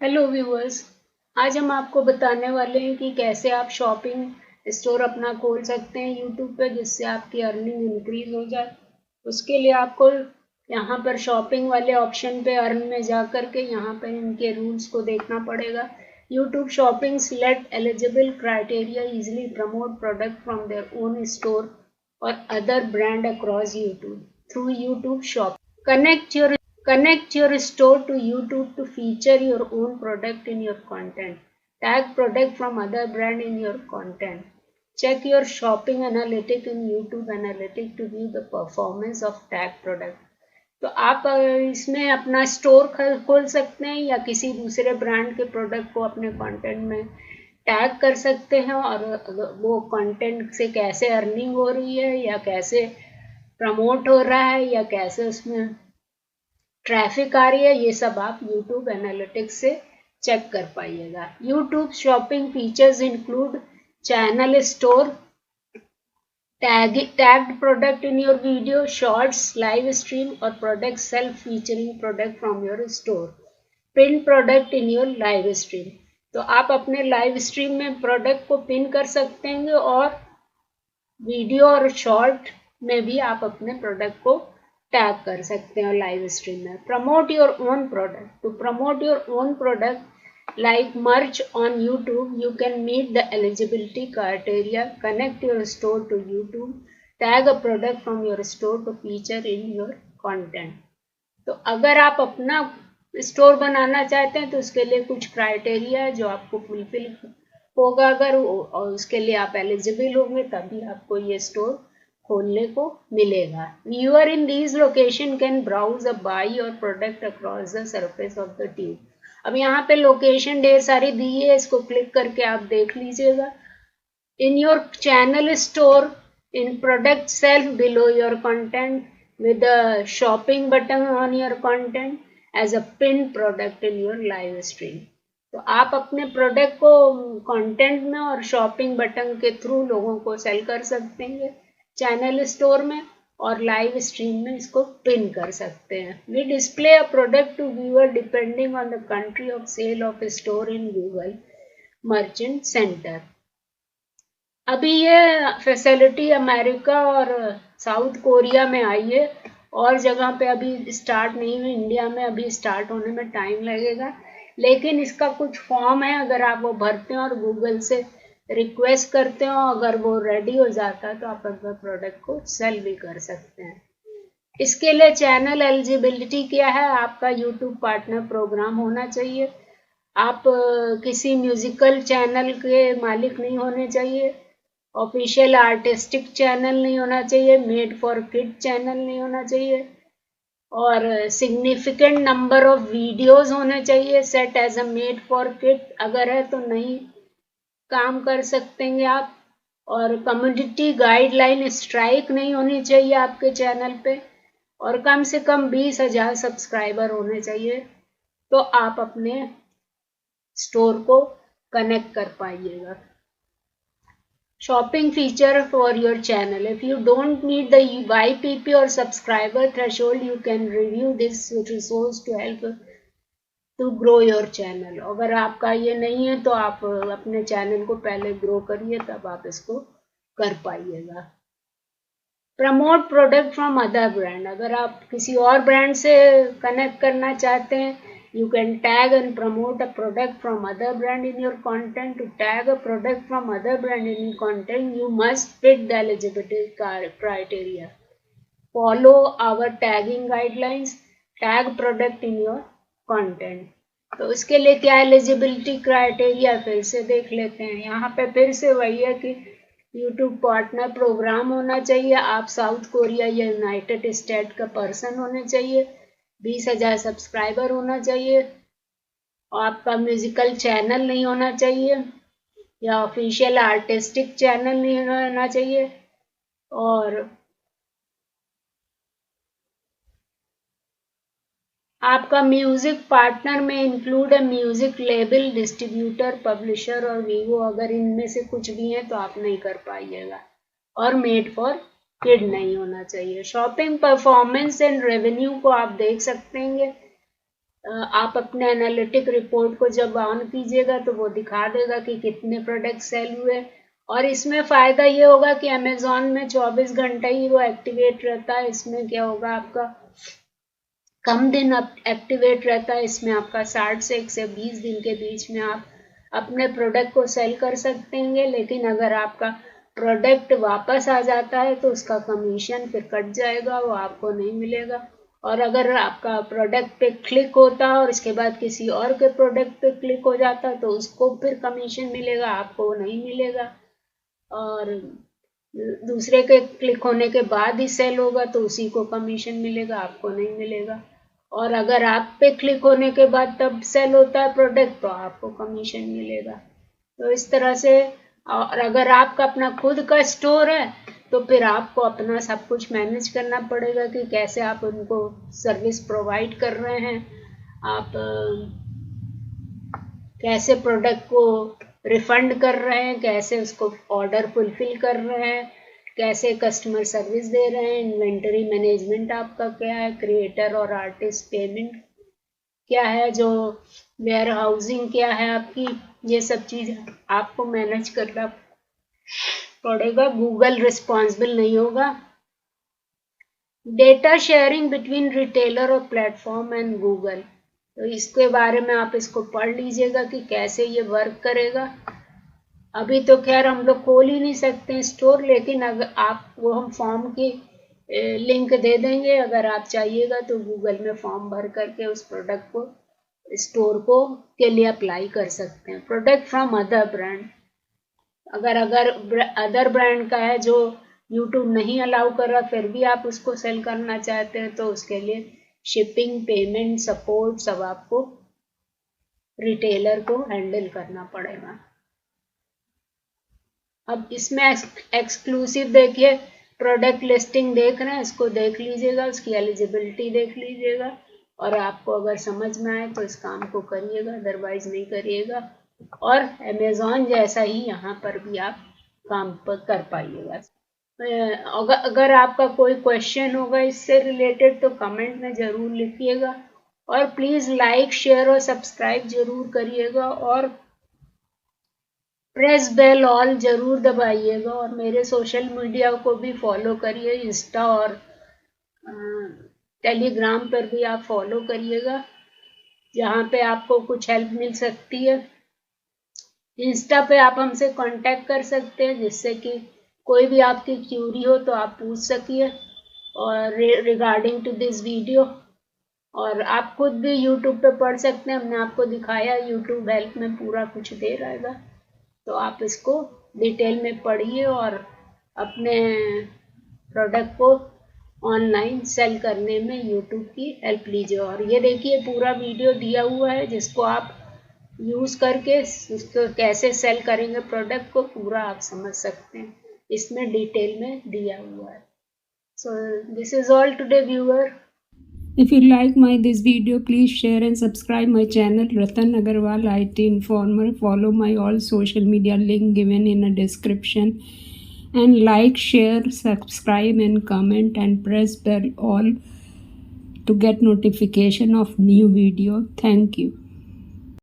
Hello viewers. आज हम आपको बताने वाले हैं कि कैसे आप शॉपिंग स्टोर अपना खोल सकते हैं यूट्यूब पे, जिससे आपकी अर्निंग इंक्रीज हो जाए। उसके लिए आपको यहाँ पर शॉपिंग वाले ऑप्शन पे अर्न में जा कर के यहाँ पर इनके रूल्स को देखना पड़ेगा। YouTube shopping select eligible criteria easily promote product from their own store और other brand across YouTube through YouTube shop. Connect your store to YouTube to feature your own product in your content. Tag product from other brand in your content. Check your shopping analytics in YouTube Analytics to view the performance of tag product. तो आप इसमें अपना store खोल सकते हैं या किसी दूसरे ब्रांड के प्रोडक्ट को अपने कंटेंट में टैग कर सकते हैं, और वो कंटेंट से कैसे अर्निंग हो रही है या कैसे प्रमोट हो रहा है या कैसे उसमें ट्रैफिक आ रही है, ये सब आप YouTube एनालिटिक्स से चेक कर पाइएगा। YouTube shopping features include channel store, tagged product in your video, shorts, live stream और product shelf featuring product from your store, pin product in your live stream. तो आप अपने लाइव स्ट्रीम में product को pin कर सकते हैं और वीडियो और शॉर्ट में भी आप अपने प्रोडक्ट को टैग कर सकते हैं लाइव स्ट्रीम में। Promote your own product. To promote your own product like merch on YouTube, you can meet the eligibility criteria, connect your store to YouTube, tag a product from your store to feature in your content. तो अगर आप अपना store बनाना चाहते हैं तो उसके लिए कुछ क्राइटेरिया है जो आपको फुलफिल होगा, अगर और उसके लिए आप एलिजिबल होंगे तभी आपको ये स्टोर खोलने को मिलेगा। Viewer in these location can browse अ बाई और product across the surface of the tube. अब यहाँ पे लोकेशन ढेर सारी दी है, इसको क्लिक करके आप देख लीजिएगा। In your channel store, in product self below your content with a shopping button on your content as a pinned product in your live stream। तो आप अपने प्रोडक्ट को कंटेंट में और शॉपिंग बटन के थ्रू लोगों को सेल कर सकते हैं चैनल स्टोर में, और लाइव स्ट्रीम में इसको पिन कर सकते हैं। We display a product to viewer depending on the country of sale of store in Google merchant centre. अभी ये फैसिलिटी अमेरिका और साउथ कोरिया में आई है, और जगह पे अभी स्टार्ट नहीं हुई। इंडिया में अभी स्टार्ट होने में टाइम लगेगा, लेकिन इसका कुछ फॉर्म है, अगर आप वो भरते हैं और गूगल से रिक्वेस्ट करते हो, अगर वो रेडी हो जाता है तो आप अपने प्रोडक्ट को सेल भी कर सकते हैं। इसके लिए चैनल एलिजिबिलिटी क्या है? आपका यूट्यूब पार्टनर प्रोग्राम होना चाहिए, आप किसी म्यूजिकल चैनल के मालिक नहीं होने चाहिए, ऑफिशियल आर्टिस्टिक चैनल नहीं होना चाहिए, मेड फॉर किड चैनल नहीं होना चाहिए, और सिग्निफिकेंट नंबर ऑफ वीडियोस होने चाहिए set as a made for kid. अगर है तो नहीं काम कर सकते हैं आप। और कम्युनिटी गाइडलाइन स्ट्राइक नहीं होनी चाहिए आपके चैनल पे, और कम से कम 20,000 सब्सक्राइबर होने चाहिए, तो आप अपने स्टोर को कनेक्ट कर पाइएगा। Shopping feature for your channel. If you don't meet the YPP or subscriber threshold, you can review this resource to help to grow your channel. अगर आपका ये नहीं है तो आप अपने चैनल को पहले ग्रो करिए, तब आप इसको कर पाइएगा। Promote product from other brand. अगर आप किसी और ब्रांड से कनेक्ट करना चाहते हैं, you can tag and promote a product from other brand in your content. To tag a product from other brand in your content, you must fit the eligibility criteria. Follow our tagging guidelines. Tag product in your content. तो इसके लिए क्या eligibility criteria फिर से देख लेते हैं। यहाँ पे फिर से वही है कि यूट्यूब पार्टनर प्रोग्राम होना चाहिए, आप साउथ कोरिया या यूनाइटेड स्टेट का पर्सन होने चाहिए, 20,000 सब्सक्राइबर होना चाहिए, और आपका म्यूजिकल चैनल नहीं होना चाहिए या ऑफिशियल आर्टिस्टिक चैनल नहीं होना चाहिए, और आपका म्यूजिक पार्टनर में इंक्लूड है म्यूजिक लेबल, डिस्ट्रीब्यूटर, पब्लिशर और वीवो। अगर इनमें से कुछ भी है तो आप नहीं कर पाइएगा, और मेड फॉर किड नहीं होना चाहिए। शॉपिंग परफॉर्मेंस एंड रेवेन्यू को आप देख सकते हैं। आप अपने एनालिटिक रिपोर्ट को जब ऑन कीजिएगा तो वो दिखा देगा कि कितने प्रोडक्ट सेल हुए। और इसमें फ़ायदा ये होगा कि अमेज़ॉन में 24 घंटे ही वो एक्टिवेट रहता है। इसमें क्या होगा, आपका कम दिन एक्टिवेट रहता है। इसमें आपका 60 से 120 दिन के बीच में आप अपने प्रोडक्ट को सेल कर सकते हैं। लेकिन अगर आपका प्रोडक्ट वापस आ जाता है तो उसका कमीशन फिर कट जाएगा, वो आपको नहीं मिलेगा। और अगर आपका प्रोडक्ट पे क्लिक होता है और इसके बाद किसी और के प्रोडक्ट पे क्लिक हो जाता है तो उसको फिर कमीशन मिलेगा, आपको नहीं मिलेगा। और दूसरे के क्लिक होने के बाद ही सेल होगा तो उसी को कमीशन मिलेगा, आपको नहीं मिलेगा। और अगर आप पे क्लिक होने के बाद तब सेल होता है प्रोडक्ट तो आपको कमीशन मिलेगा। तो इस तरह से, और अगर आपका अपना खुद का स्टोर है तो फिर आपको अपना सब कुछ मैनेज करना पड़ेगा कि कैसे आप उनको सर्विस प्रोवाइड कर रहे हैं, आप कैसे प्रोडक्ट को रिफंड कर रहे हैं, कैसे उसको ऑर्डर फुलफिल कर रहे हैं, कैसे कस्टमर सर्विस दे रहे हैं, इन्वेंटरी मैनेजमेंट आपका क्या है, क्रिएटर और आर्टिस्ट पेमेंट क्या है, जो वेयर हाउसिंग क्या है आपकी, ये सब चीज़ आपको मैनेज करना पड़ेगा। गूगल रिस्पॉन्सिबल नहीं होगा। डेटा शेयरिंग बिटवीन रिटेलर और प्लेटफॉर्म एंड गूगल, तो इसके बारे में आप इसको पढ़ लीजिएगा कि कैसे ये वर्क करेगा। अभी तो खैर हम लोग खोल ही नहीं सकते स्टोर, लेकिन अगर आप वो हम फॉर्म की लिंक दे देंगे, अगर आप चाहिएगा तो गूगल में फॉर्म भर करके उस प्रोडक्ट को स्टोर को के लिए अप्लाई कर सकते हैं। प्रोडक्ट फ्रॉम अदर ब्रांड, अगर अदर ब्रांड का है जो यूट्यूब नहीं अलाउ कर रहा फिर भी आप उसको सेल करना चाहते हैं तो उसके लिए शिपिंग, पेमेंट, सपोर्ट सब आपको रिटेलर को हैंडल करना पड़ेगा। अब इसमें एक्सक्लूसिव देखिए, प्रोडक्ट लिस्टिंग देख रहे हैं, इसको देख लीजिएगा, उसकी एलिजिबिलिटी देख लीजिएगा और आपको अगर समझ में आए तो इस काम को करिएगा, अदरवाइज नहीं करिएगा। और अमेज़ॉन जैसा ही यहाँ पर भी आप काम पर कर पाइएगा। अगर आपका कोई क्वेश्चन होगा इससे रिलेटेड तो कमेंट में ज़रूर लिखिएगा और प्लीज़ लाइक, शेयर और सब्सक्राइब ज़रूर करिएगा और प्रेस बेल ऑल ज़रूर दबाइएगा और मेरे सोशल मीडिया को भी फॉलो करिए, इंस्टा और टेलीग्राम पर भी आप फॉलो करिएगा, जहाँ पे आपको कुछ हेल्प मिल सकती है। इंस्टा पे आप हमसे कांटेक्ट कर सकते हैं जिससे कि कोई भी आपकी क्यूरी हो तो आप पूछ सकिए और रिगार्डिंग टू दिस वीडियो। और आप खुद भी यूट्यूब पे पढ़ सकते हैं, हमने आपको दिखाया, यूट्यूब हेल्प में पूरा कुछ दे रहेगा, तो आप इसको डिटेल में पढ़िए और अपने प्रोडक्ट को ऑनलाइन सेल करने में यूट्यूब की हेल्प लीजिए। और ये देखिए पूरा वीडियो दिया हुआ है जिसको आप यूज़ करके उसको कैसे सेल करेंगे प्रोडक्ट को पूरा आप समझ सकते हैं, इसमें डिटेल में दिया हुआ है। So this is all today viewer. If you like this video, please share and subscribe my channel Ratan Agarwal IT Informer. Follow my all social media link given in a description. And like, share, subscribe and comment and press bell all to get notification of new video. Thank you.